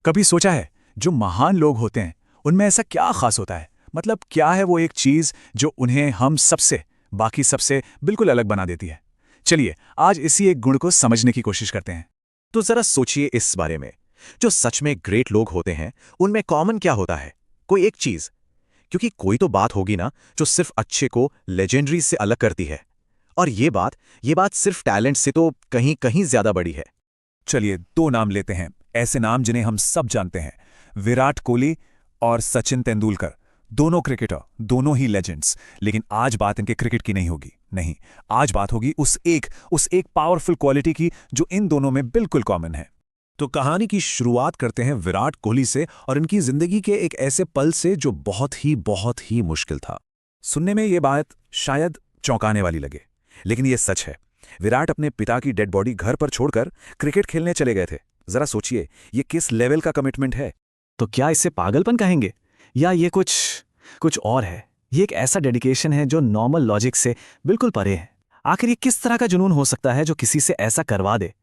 कभी सोचा है जो महान लोग होते हैं उनमें ऐसा क्या खास होता है? मतलब क्या है वो एक चीज जो उन्हें हम सबसे, बाकी सबसे बिल्कुल अलग बना देती है? चलिए आज इसी एक गुण को समझने की कोशिश करते हैं। तो जरा सोचिए इस बारे में। जो सच में ग्रेट लोग होते हैं उनमें कॉमन क्या होता है? कोई एक चीज। क्योंकि कोई तो बात होगी ना जो सिर्फ अच्छे को लेजेंडरी से अलग करती है। और ये बात सिर्फ टैलेंट से तो कहीं कहीं ज्यादा बड़ी है। चलिए दो नाम लेते हैं, ऐसे नाम जिन्हें हम सब जानते हैं। विराट कोहली और सचिन तेंदुलकर। दोनों क्रिकेटर, दोनों ही लेजेंड्स। लेकिन आज बात इनके क्रिकेट की नहीं होगी, नहीं। आज बात होगी उस एक पावरफुल क्वालिटी की जो इन दोनों में बिल्कुल कॉमन है। तो कहानी की शुरुआत करते हैं विराट कोहली से और इनकी जिंदगी के एक ऐसे पल से जो बहुत ही मुश्किल था। सुनने में ये बात शायद चौंकाने वाली लगे, लेकिन ये सच है। विराट अपने पिता की डेड बॉडी घर पर छोड़कर क्रिकेट खेलने चले गए थे। जरा सोचिए, ये किस लेवल का कमिटमेंट है। तो क्या इसे पागलपन कहेंगे या ये कुछ कुछ और है? ये एक ऐसा डेडिकेशन है जो नॉर्मल लॉजिक से बिल्कुल परे है। आखिर ये किस तरह का जुनून हो सकता है जो किसी से ऐसा करवा दे?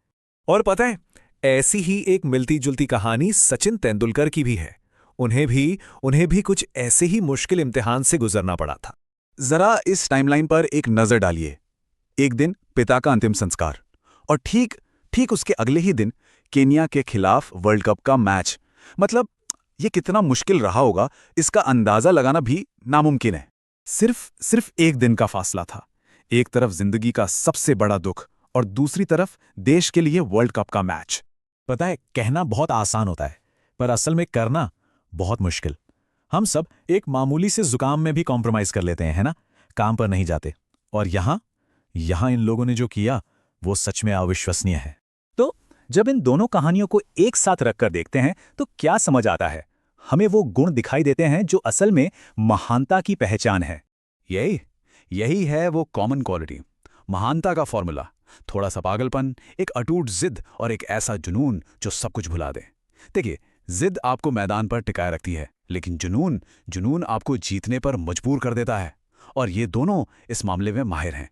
और पता है, ऐसी ही एक मिलती जुलती कहानी सचिन तेंदुलकर की भी है। उन्हें भी कुछ ऐसे ही मुश्किल इम्तिहान से गुजरना पड़ा था। जरा इस टाइमलाइन पर एक नजर डालिए। एक दिन पिता का अंतिम संस्कार, और ठीक ठीक उसके अगले ही दिन केन्या के खिलाफ वर्ल्ड कप का मैच। मतलब ये कितना मुश्किल रहा होगा, इसका अंदाजा लगाना भी नामुमकिन है। सिर्फ एक दिन का फासला था। एक तरफ जिंदगी का सबसे बड़ा दुख और दूसरी तरफ देश के लिए वर्ल्ड कप का मैच। पता है, कहना बहुत आसान होता है पर असल में करना बहुत मुश्किल। हम सब एक मामूली से जुकाम में भी कॉम्प्रोमाइज कर लेते हैं, है ना? काम पर नहीं जाते। और यहां इन लोगों ने जो किया वो सच में अविश्वसनीय है। तो जब इन दोनों कहानियों को एक साथ रखकर देखते हैं तो क्या समझ आता है? हमें वो गुण दिखाई देते हैं जो असल में महानता की पहचान है। यही है वो कॉमन क्वालिटी, महानता का फॉर्मूला। थोड़ा सा पागलपन, एक अटूट जिद और एक ऐसा जुनून जो सब कुछ भुला दे। देखिए, जिद आपको मैदान पर टिकाए रखती है, लेकिन जुनून आपको जीतने पर मजबूर कर देता है। और ये दोनों इस मामले में माहिर हैं।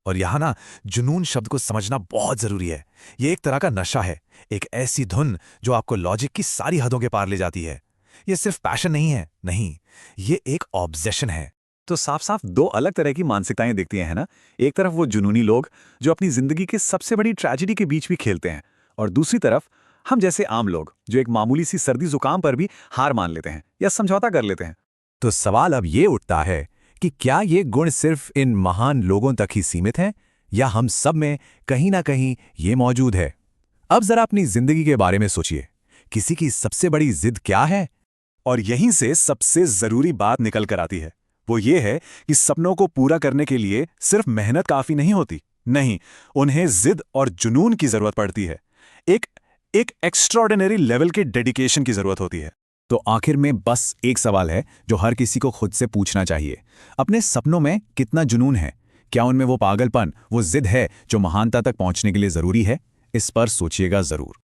और यहाँ ना, जुनून शब्द को समझना बहुत जरूरी है। ये एक तरह का नशा है, एक ऐसी धुन जो आपको लॉजिक की सारी हदों के पार ले जाती है। ये सिर्फ पैशन नहीं है, नहीं, ये एक ऑब्सेशन है। तो साफ साफ दो अलग तरह की मानसिकताएं दिखती हैं, है ना? एक तरफ वो जुनूनी लोग जो अपनी जिंदगी के सबसे बड़ी ट्रेजेडी के बीच भी खेलते हैं, और दूसरी तरफ हम जैसे आम लोग जो एक मामूली सी सर्दी जुकाम पर भी हार मान लेते हैं या समझौता कर लेते हैं। तो सवाल अब ये उठता है कि क्या ये गुण सिर्फ इन महान लोगों तक ही सीमित हैं या हम सब में कहीं ना कहीं ये मौजूद है? अब जरा अपनी जिंदगी के बारे में सोचिए। किसी की सबसे बड़ी जिद क्या है? और यहीं से सबसे जरूरी बात निकल कर आती है। वो ये है कि सपनों को पूरा करने के लिए सिर्फ मेहनत काफी नहीं होती। नहीं, उन्हें जिद और जुनून की जरूरत पड़ती है। एक एक्स्ट्राऑर्डिनरी लेवल के डेडिकेशन की जरूरत होती है। तो आखिर में बस एक सवाल है जो हर किसी को खुद से पूछना चाहिए। अपने सपनों में कितना जुनून है? क्या उनमें वो पागलपन, वो जिद है जो महानता तक पहुंचने के लिए जरूरी है? इस पर सोचिएगा जरूर।